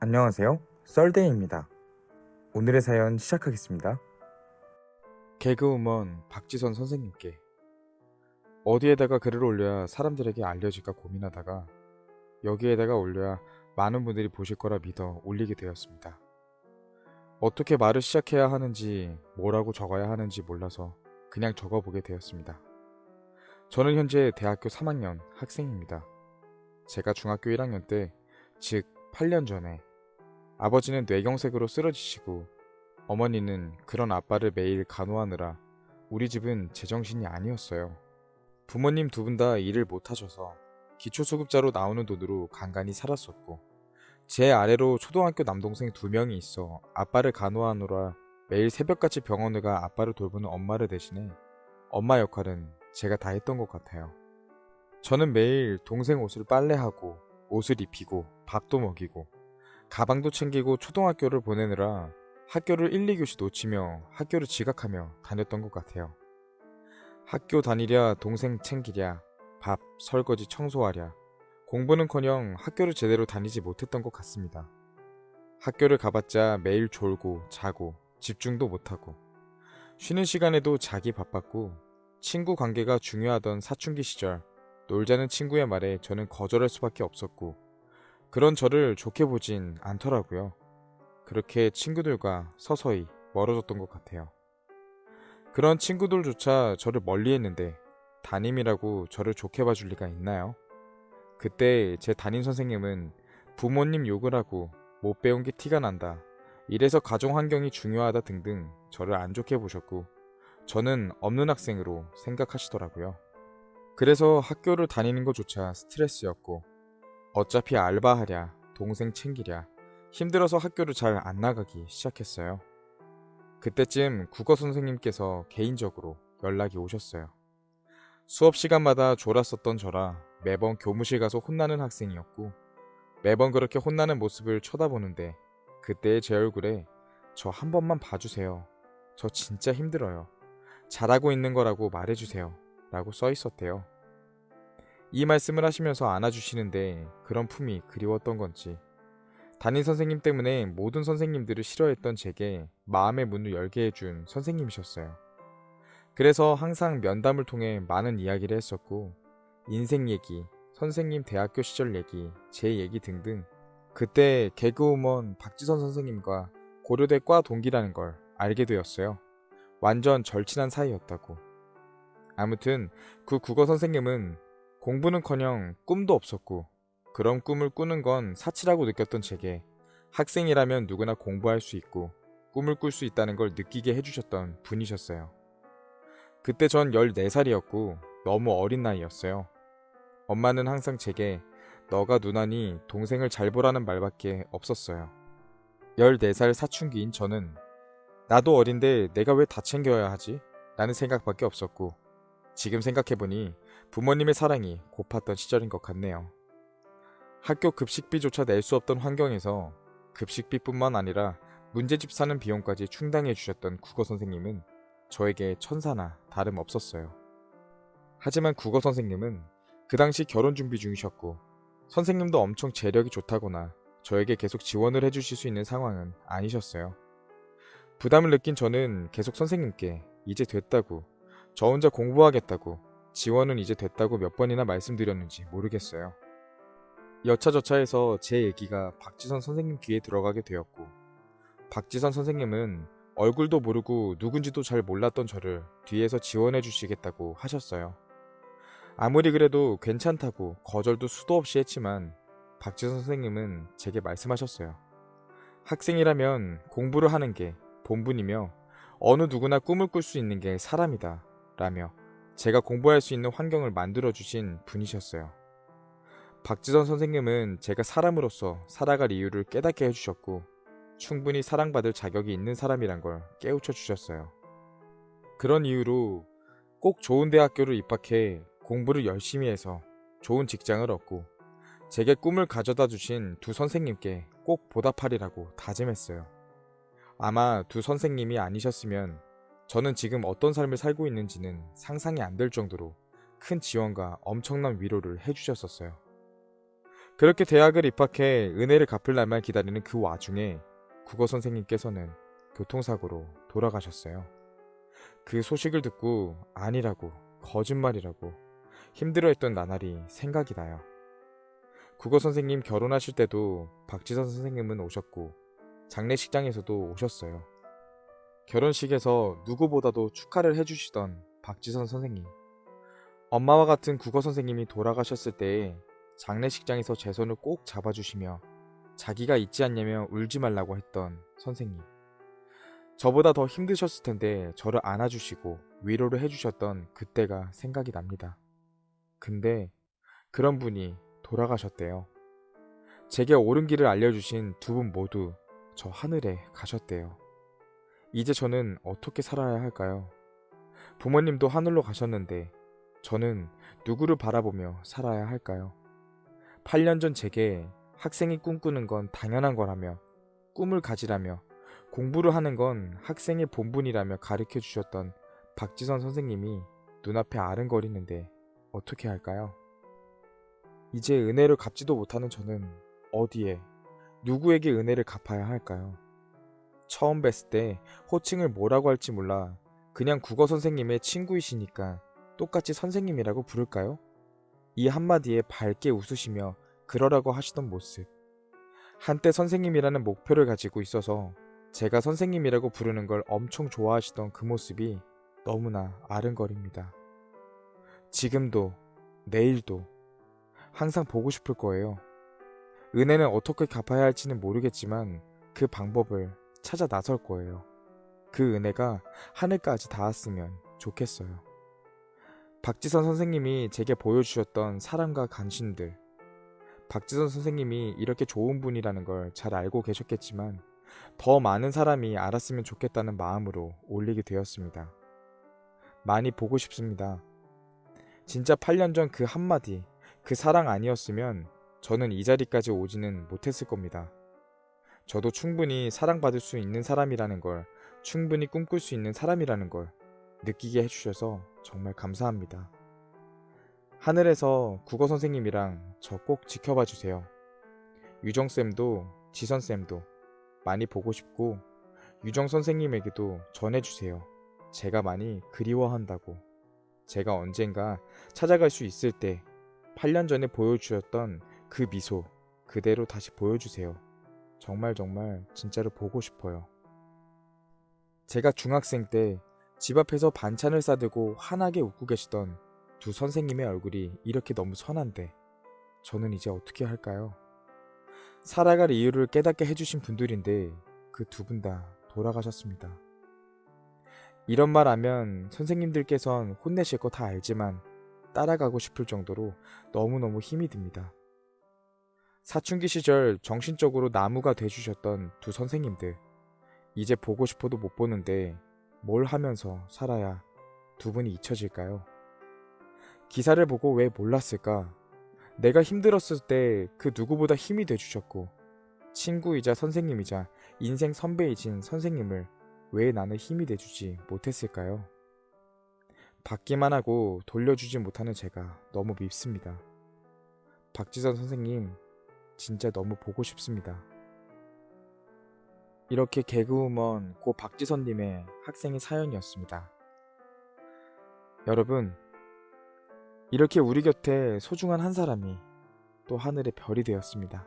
안녕하세요. 썰데이입니다. 오늘의 사연 시작하겠습니다. 개그우먼 박지선 선생님께 어디에다가 글을 올려야 사람들에게 알려질까 고민하다가 여기에다가 올려야 많은 분들이 보실 거라 믿어 올리게 되었습니다. 어떻게 말을 시작해야 하는지 뭐라고 적어야 하는지 몰라서 그냥 적어보게 되었습니다. 저는 현재 대학교 3학년 학생입니다. 제가 중학교 1학년 때, 즉 8년 전에 아버지는 뇌경색으로 쓰러지시고 어머니는 그런 아빠를 매일 간호하느라 우리 집은 제정신이 아니었어요. 부모님 두 분 다 일을 못하셔서 기초수급자로 나오는 돈으로 간간히 살았었고 제 아래로 초등학교 남동생 2명이 있어 아빠를 간호하느라 매일 새벽같이 병원을 가 아빠를 돌보는 엄마를 대신해 엄마 역할은 제가 다 했던 것 같아요. 저는 매일 동생 옷을 빨래하고 옷을 입히고 밥도 먹이고 가방도 챙기고 초등학교를 보내느라 학교를 1, 2교시 놓치며 학교를 지각하며 다녔던 것 같아요. 학교 다니랴 동생 챙기랴 밥, 설거지, 청소하랴 공부는커녕 학교를 제대로 다니지 못했던 것 같습니다. 학교를 가봤자 매일 졸고 자고 집중도 못하고 쉬는 시간에도 자기 바빴고 친구 관계가 중요하던 사춘기 시절 놀자는 친구의 말에 저는 거절할 수밖에 없었고 그런 저를 좋게 보진 않더라고요. 그렇게 친구들과 서서히 멀어졌던 것 같아요. 그런 친구들조차 저를 멀리했는데 담임이라고 저를 좋게 봐줄 리가 있나요? 그때 제 담임 선생님은 부모님 욕을 하고 못 배운 게 티가 난다. 이래서 가정 환경이 중요하다 등등 저를 안 좋게 보셨고 저는 없는 학생으로 생각하시더라고요. 그래서 학교를 다니는 것조차 스트레스였고 어차피 알바하랴, 동생 챙기랴, 힘들어서 학교를 잘 안 나가기 시작했어요. 그때쯤 국어 선생님께서 개인적으로 연락이 오셨어요. 수업 시간마다 졸았었던 저라 매번 교무실 가서 혼나는 학생이었고 매번 그렇게 혼나는 모습을 쳐다보는데 그때의 제 얼굴에 저 한 번만 봐주세요. 저 진짜 힘들어요. 잘하고 있는 거라고 말해주세요. 라고 써 있었대요. 이 말씀을 하시면서 안아주시는데 그런 품이 그리웠던 건지 담임 선생님 때문에 모든 선생님들을 싫어했던 제게 마음의 문을 열게 해준 선생님이셨어요. 그래서 항상 면담을 통해 많은 이야기를 했었고 인생 얘기, 선생님 대학교 시절 얘기, 제 얘기 등등 그때 개그우먼 박지선 선생님과 고려대 과 동기라는 걸 알게 되었어요. 완전 절친한 사이였다고. 아무튼 그 국어 선생님은 공부는커녕 꿈도 없었고 그런 꿈을 꾸는 건 사치라고 느꼈던 제게 학생이라면 누구나 공부할 수 있고 꿈을 꿀 수 있다는 걸 느끼게 해주셨던 분이셨어요. 그때 전 14살이었고 너무 어린 나이였어요. 엄마는 항상 제게 너가 누나니 동생을 잘 보라는 말밖에 없었어요. 14살 사춘기인 저는 나도 어린데 내가 왜 다 챙겨야 하지? 라는 생각밖에 없었고 지금 생각해보니 부모님의 사랑이 고팠던 시절인 것 같네요. 학교 급식비조차 낼 수 없던 환경에서 급식비뿐만 아니라 문제집 사는 비용까지 충당해 주셨던 국어 선생님은 저에게 천사나 다름없었어요. 하지만 국어 선생님은 그 당시 결혼 준비 중이셨고 선생님도 엄청 재력이 좋다거나 저에게 계속 지원을 해주실 수 있는 상황은 아니셨어요. 부담을 느낀 저는 계속 선생님께 이제 됐다고 저 혼자 공부하겠다고 지원은 이제 됐다고 몇 번이나 말씀드렸는지 모르겠어요. 여차저차해서 제 얘기가 박지선 선생님 귀에 들어가게 되었고 박지선 선생님은 얼굴도 모르고 누군지도 잘 몰랐던 저를 뒤에서 지원해 주시겠다고 하셨어요. 아무리 그래도 괜찮다고 거절도 수도 없이 했지만 박지선 선생님은 제게 말씀하셨어요. 학생이라면 공부를 하는 게 본분이며 어느 누구나 꿈을 꿀 수 있는 게 사람이다 라며 제가 공부할 수 있는 환경을 만들어주신 분이셨어요. 박지선 선생님은 제가 사람으로서 살아갈 이유를 깨닫게 해주셨고 충분히 사랑받을 자격이 있는 사람이란 걸 깨우쳐 주셨어요. 그런 이유로 꼭 좋은 대학교를 입학해 공부를 열심히 해서 좋은 직장을 얻고 제게 꿈을 가져다 주신 두 선생님께 꼭 보답하리라고 다짐했어요. 아마 두 선생님이 아니셨으면 저는 지금 어떤 삶을 살고 있는지는 상상이 안 될 정도로 큰 지원과 엄청난 위로를 해주셨었어요. 그렇게 대학을 입학해 은혜를 갚을 날만 기다리는 그 와중에 국어 선생님께서는 교통사고로 돌아가셨어요. 그 소식을 듣고 아니라고, 거짓말이라고 힘들어했던 나날이 생각이 나요. 국어 선생님 결혼하실 때도 박지선 선생님은 오셨고 장례식장에서도 오셨어요. 결혼식에서 누구보다도 축하를 해주시던 박지선 선생님. 엄마와 같은 국어 선생님이 돌아가셨을 때에 장례식장에서 제 손을 꼭 잡아주시며 자기가 있지 않냐며 울지 말라고 했던 선생님. 저보다 더 힘드셨을 텐데 저를 안아주시고 위로를 해주셨던 그때가 생각이 납니다. 근데 그런 분이 돌아가셨대요. 제게 옳은 길을 알려주신 두 분 모두 저 하늘에 가셨대요. 이제 저는 어떻게 살아야 할까요? 부모님도 하늘로 가셨는데 저는 누구를 바라보며 살아야 할까요? 8년 전 제게 학생이 꿈꾸는 건 당연한 거라며 꿈을 가지라며 공부를 하는 건 학생의 본분이라며 가르쳐 주셨던 박지선 선생님이 눈앞에 아른거리는데 어떻게 할까요? 이제 은혜를 갚지도 못하는 저는 어디에 누구에게 은혜를 갚아야 할까요? 처음 뵀을 때 호칭을 뭐라고 할지 몰라 그냥 국어 선생님의 친구이시니까 똑같이 선생님이라고 부를까요? 이 한마디에 밝게 웃으시며 그러라고 하시던 모습. 한때 선생님이라는 목표를 가지고 있어서 제가 선생님이라고 부르는 걸 엄청 좋아하시던 그 모습이 너무나 아른거립니다. 지금도, 내일도 항상 보고 싶을 거예요. 은혜는 어떻게 갚아야 할지는 모르겠지만 그 방법을 찾아 나설 거예요. 그 은혜가 하늘까지 닿았으면 좋겠어요. 박지선 선생님이 제게 보여주셨던 사랑과 관심들. 박지선 선생님이 이렇게 좋은 분이라는 걸 잘 알고 계셨겠지만 더 많은 사람이 알았으면 좋겠다는 마음으로 올리게 되었습니다. 많이 보고 싶습니다. 진짜 8년 전 그 한마디, 그 사랑 아니었으면 저는 이 자리까지 오지는 못했을 겁니다. 저도 충분히 사랑받을 수 있는 사람이라는 걸, 충분히 꿈꿀 수 있는 사람이라는 걸 느끼게 해주셔서 정말 감사합니다. 하늘에서 국어 선생님이랑 저 꼭 지켜봐 주세요. 유정쌤도 지선쌤도 많이 보고 싶고 유정 선생님에게도 전해주세요. 제가 많이 그리워한다고. 제가 언젠가 찾아갈 수 있을 때 8년 전에 보여주셨던 그 미소 그대로 다시 보여주세요. 정말 진짜로 보고 싶어요. 제가 중학생 때 집 앞에서 반찬을 싸들고 환하게 웃고 계시던 두 선생님의 얼굴이 이렇게 너무 선한데 저는 이제 어떻게 할까요? 살아갈 이유를 깨닫게 해주신 분들인데 그 두 분 다 돌아가셨습니다. 이런 말 하면 선생님들께선 혼내실 거 다 알지만 따라가고 싶을 정도로 너무너무 힘이 듭니다. 사춘기 시절 정신적으로 나무가 돼주셨던 두 선생님들. 이제 보고 싶어도 못 보는데 뭘 하면서 살아야 두 분이 잊혀질까요? 기사를 보고 왜 몰랐을까? 내가 힘들었을 때 그 누구보다 힘이 돼주셨고 친구이자 선생님이자 인생 선배이신 선생님을 왜 나는 힘이 돼주지 못했을까요? 받기만 하고 돌려주지 못하는 제가 너무 밉습니다. 박지선 선생님 진짜 너무 보고 싶습니다. 이렇게 개그우먼 고 박지선님의 학생의 사연이었습니다. 여러분, 이렇게 우리 곁에 소중한 한 사람이 또 하늘의 별이 되었습니다.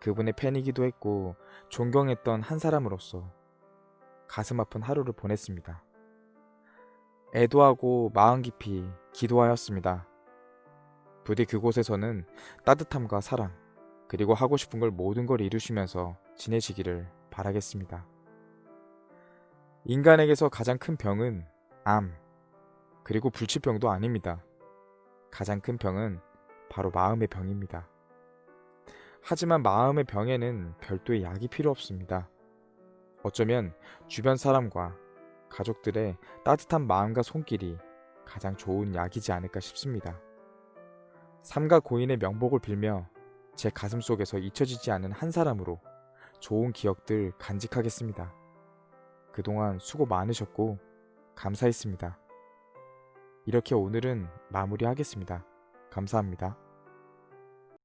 그분의 팬이기도 했고 존경했던 한 사람으로서 가슴 아픈 하루를 보냈습니다. 애도하고 마음 깊이 기도하였습니다. 부디 그곳에서는 따뜻함과 사랑, 그리고 하고 싶은 걸 모든 걸 이루시면서 지내시기를 바라겠습니다. 인간에게서 가장 큰 병은 암, 그리고 불치병도 아닙니다. 가장 큰 병은 바로 마음의 병입니다. 하지만 마음의 병에는 별도의 약이 필요 없습니다. 어쩌면 주변 사람과 가족들의 따뜻한 마음과 손길이 가장 좋은 약이지 않을까 싶습니다. 삼가 고인의 명복을 빌며 제 가슴 속에서 잊혀지지 않은 한 사람으로 좋은 기억들 간직하겠습니다. 그동안 수고 많으셨고 감사했습니다. 이렇게 오늘은 마무리하겠습니다. 감사합니다.